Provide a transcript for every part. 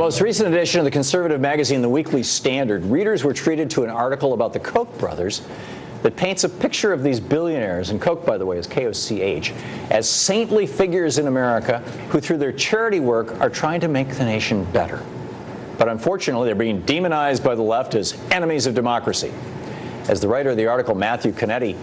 most recent edition of the conservative magazine, The Weekly Standard, readers were treated to an article about the Koch brothers that paints a picture of these billionaires, and Koch, by the way, is K-O-C-H, as saintly figures in America who, through their charity work, are trying to make the nation better. But unfortunately, they're being demonized by the left as enemies of democracy. As the writer of the article, Matthew Canetti,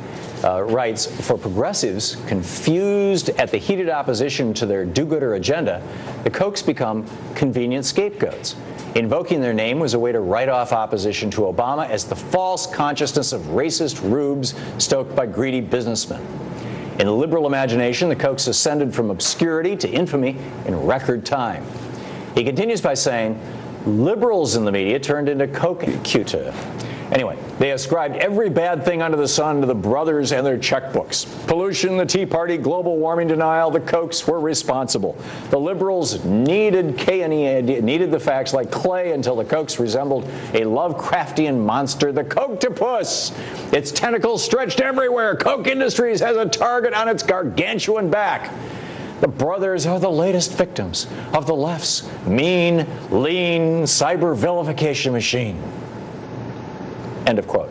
writes, for progressives confused at the heated opposition to their do-gooder agenda, the Kochs become convenient scapegoats. Invoking their name was a way to write off opposition to Obama as the false consciousness of racist rubes stoked by greedy businessmen. In the liberal imagination, the Kochs ascended from obscurity to infamy in record time. He continues by saying, liberals in the media turned into Koch-cuta. Anyway, they ascribed every bad thing under the sun to the brothers and their checkbooks. Pollution, the Tea Party, global warming denial, the Kochs were responsible. The liberals needed the facts like clay until the Kochs resembled a Lovecraftian monster, the Kochtopus. Its tentacles stretched everywhere. Koch Industries has a target on its gargantuan back. The brothers are the latest victims of the left's mean, lean cyber vilification machine. End of quote.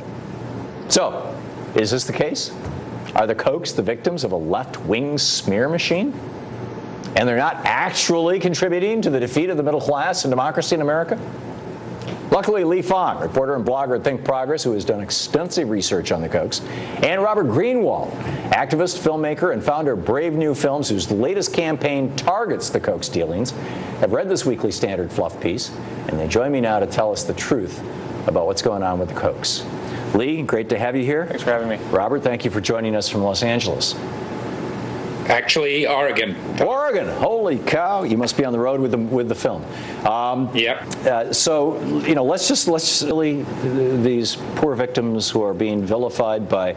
So, is this the case? Are the Kochs the victims of a left-wing smear machine? And they're not actually contributing to the defeat of the middle class and democracy in America? Luckily, Lee Fong, reporter and blogger at Think Progress, who has done extensive research on the Kochs, and Robert Greenwald, activist, filmmaker, and founder of Brave New Films, whose latest campaign targets the Kochs dealings, have read this Weekly Standard fluff piece, and they join me now to tell us the truth about what's going on with the Kochs. Lee, great to have you here. Thanks for having me. Robert, thank you for joining us from Los Angeles. Actually, Oregon. Oregon! Holy cow! You must be on the road with the film. Yep. So you know, let's just really these poor victims who are being vilified by.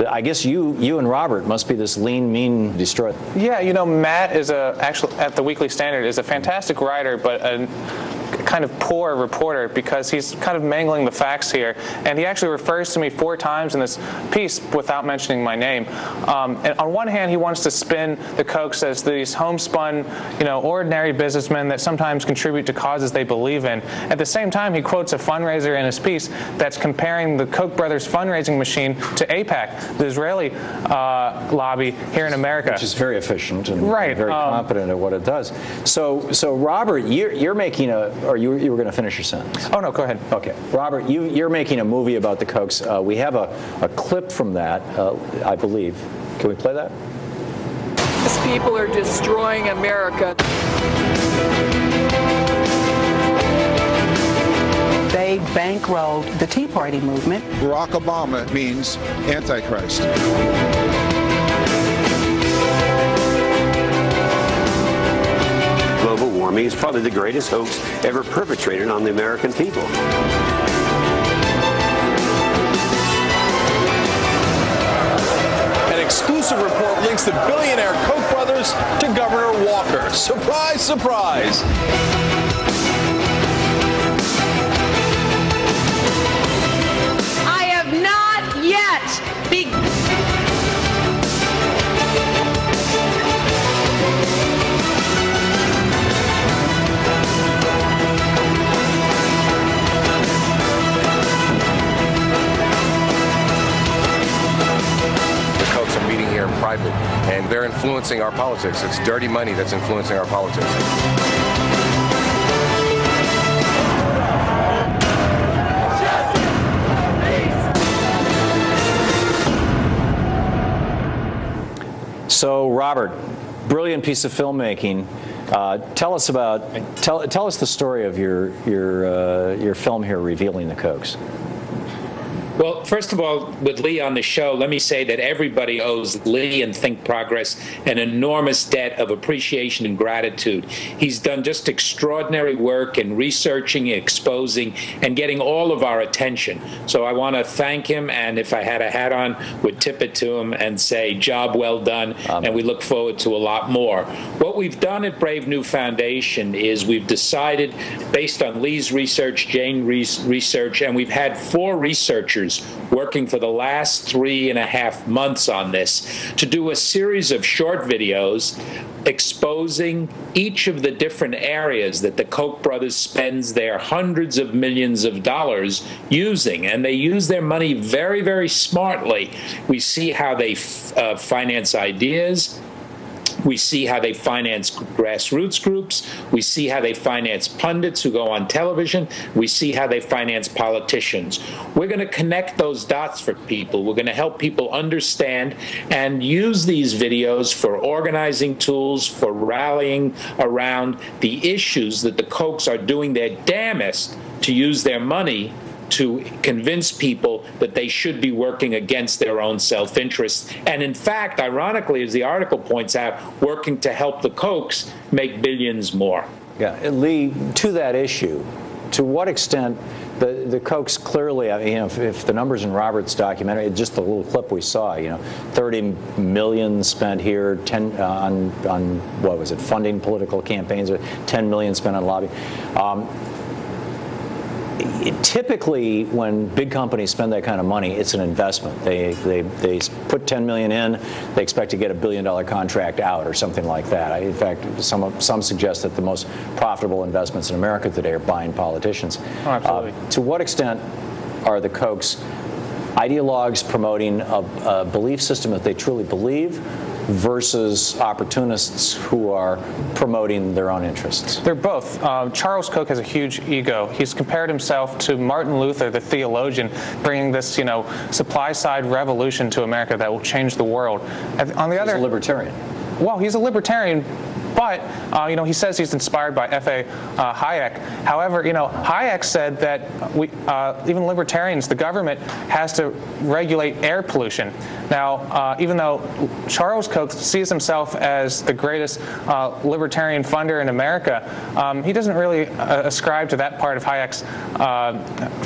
I guess you and Robert must be this lean, mean destroyer. Yeah, you know, Matt is actually at the Weekly Standard is a fantastic writer, but a kind of poor reporter because he's kind of mangling the facts here, and he actually refers to me 4 times in this piece without mentioning my name. And on one hand, he wants to spin the Kochs as these homespun, you know, ordinary businessmen that sometimes contribute to causes they believe in. At the same time, he quotes a fundraiser in his piece that's comparing the Koch brothers' fundraising machine to AIPAC, the Israeli lobby here in America, which is very efficient and right. very competent at what it does. So Robert, you're making or you were going to finish your sentence. Oh no, go ahead. Okay, Robert, you're making a movie about the Kochs. We have a clip from that, I believe. Can we play that? These people are destroying America. They bankrolled the Tea Party movement. Barack Obama means Antichrist. Global warming is probably the greatest hoax ever perpetrated on the American people. An exclusive report links the billionaire Koch brothers to Governor Walker. Surprise, surprise. I have not yet begun. Here in private, and they're influencing our politics. It's dirty money that's influencing our politics. So, Robert, brilliant piece of filmmaking. Tell us the story of your film here, revealing the Kochs. Well, first of all, with Lee on the show, let me say that everybody owes Lee and Think Progress an enormous debt of appreciation and gratitude. He's done just extraordinary work in researching, exposing, and getting all of our attention. So I want to thank him, and if I had a hat on, would tip it to him and say, job well done, and we look forward to a lot more. What What we've done at Brave New Foundation is we've decided, based on Lee's research, Jane's research, and we've had 4 researchers working for the last 3.5 months on this, to do a series of short videos exposing each of the different areas that the Koch brothers spends their hundreds of millions of dollars using. And they use their money very, very smartly. We see how they finance ideas. We see how they finance grassroots groups. We see how they finance pundits who go on television. We see how they finance politicians. We're going to connect those dots for people. We're going to help people understand and use these videos for organizing tools, for rallying around the issues that the Kochs are doing their damnedest to use their money to convince people that they should be working against their own self-interest. And in fact, ironically, as the article points out, working to help the Kochs make billions more. Yeah, Lee, to that issue, to what extent the Kochs clearly, if the numbers in Robert's documentary, just the little clip we saw, 30 million spent here, 10 on what was it, funding political campaigns, or 10 million spent on lobbying. Typically, when big companies spend that kind of money, it's an investment. They put 10 million in, they expect to get $1 billion contract out or something like that. In fact, some suggest that the most profitable investments in America today are buying politicians. Oh, absolutely. To what extent are the Kochs ideologues promoting a belief system that they truly believe versus opportunists who are promoting their own interests? They're both. Charles Koch has a huge ego. He's compared himself to Martin Luther, the theologian, bringing this, supply-side revolution to America that will change the world. On the other, he's a libertarian. Well, he's a libertarian, but he says he's inspired by F.A. Hayek. However, Hayek said that even libertarians, the government has to regulate air pollution. Now, even though Charles Koch sees himself as the greatest libertarian funder in America, he doesn't really ascribe to that part of Hayek's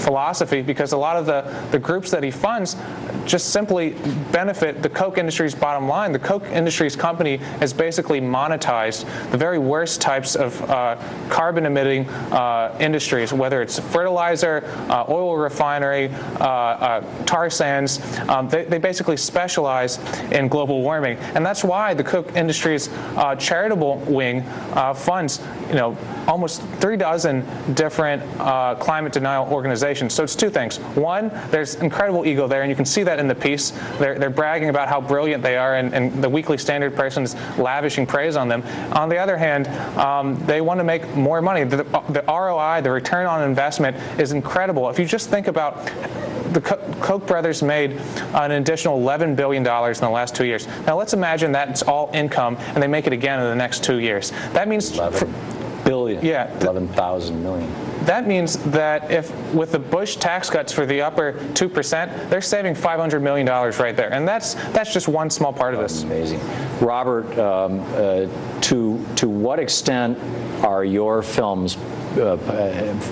philosophy, because a lot of the groups that he funds just simply benefit the Koch industry's bottom line. The Koch industry's company has basically monetized the very worst types of carbon-emitting industries, whether it's fertilizer, oil refinery, tar sands. They basically specialize in global warming, and that's why the Koch industry's charitable wing funds, almost 36 different climate denial organizations. So it's two things. One, there's incredible ego there, and you can see that in the piece. They're bragging about how brilliant they are, and the Weekly Standard person is lavishing praise on them. On the other hand, they want to make more money. The ROI, the return on investment, is incredible. If you just think about the Koch brothers made an additional $11 billion in the last 2 years. Now let's imagine that's all income, and they make it again in the next 2 years. That means 11 billion. Yeah, 11,000 million. That means that if, with the Bush tax cuts for the upper 2%, they're saving $500 million right there, and that's just one small part of this. Amazing, Robert. To what extent are your films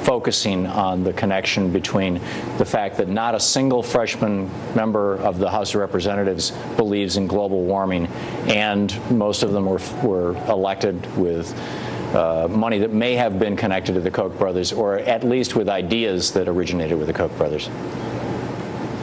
focusing on the connection between the fact that not a single freshman member of the House of Representatives believes in global warming, and most of them were elected with money that may have been connected to the Koch brothers, or at least with ideas that originated with the Koch brothers?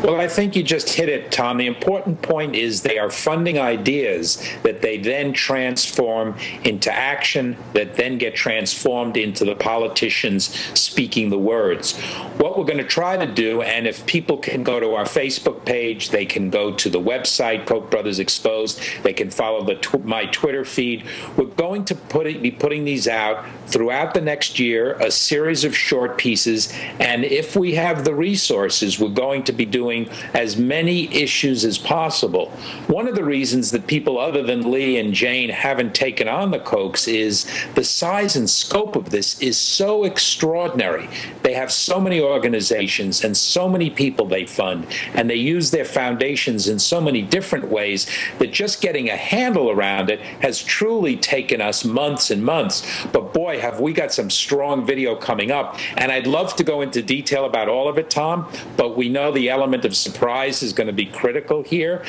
Well, I think you just hit it, Tom. The important point is they are funding ideas that they then transform into action, that then get transformed into the politicians speaking the words. What we're going to try to do, and if people can go to our Facebook page, they can go to the website, Koch Brothers Exposed, they can follow my Twitter feed. We're going to be putting these out throughout the next year, a series of short pieces, and if we have the resources, we're going to be doing as many issues as possible. One of the reasons that people other than Lee and Jane haven't taken on the Kochs is the size and scope of this is so extraordinary. They have so many organizations organizations and so many people they fund, and they use their foundations in so many different ways that just getting a handle around it has truly taken us months and months. But boy, have we got some strong video coming up. And I'd love to go into detail about all of it, Tom, but we know the element of surprise is going to be critical here.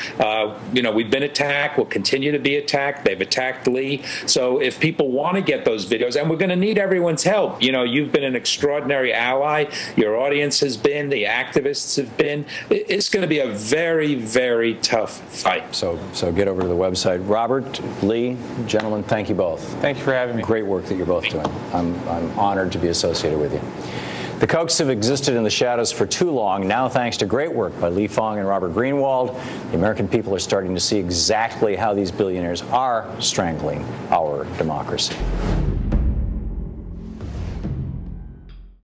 We've been attacked. We'll continue to be attacked. They've attacked Lee. So if people want to get those videos, and we're going to need everyone's help. You've been an extraordinary ally. Your audience has been. The activists have been. It's going to be a very, very tough fight. So get over to the website. Robert, Lee, gentlemen, thank you both. Thank you for having me. Great work that you're both doing. I'm honored to be associated with you. The Kochs have existed in the shadows for too long. Now, thanks to great work by Lee Fong and Robert Greenwald, the American people are starting to see exactly how these billionaires are strangling our democracy.